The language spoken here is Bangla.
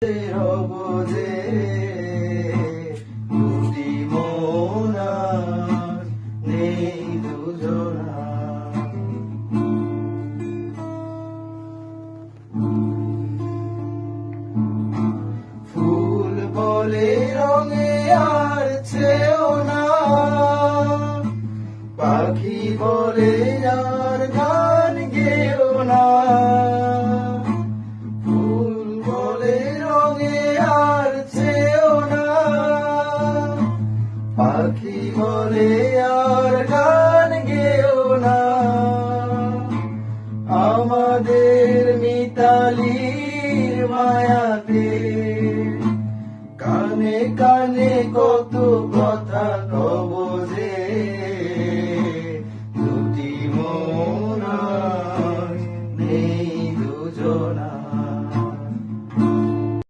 রব যে দুটি মন আর নেই দুজনা। ফুল বলে রঙে আর ছেও না, পাখি বলে আর গান গেও না। ফুল বলে রঙে আর ছেও না, পাখি বলে আর গান গেও না। আমাদের মিতালির মায়াতে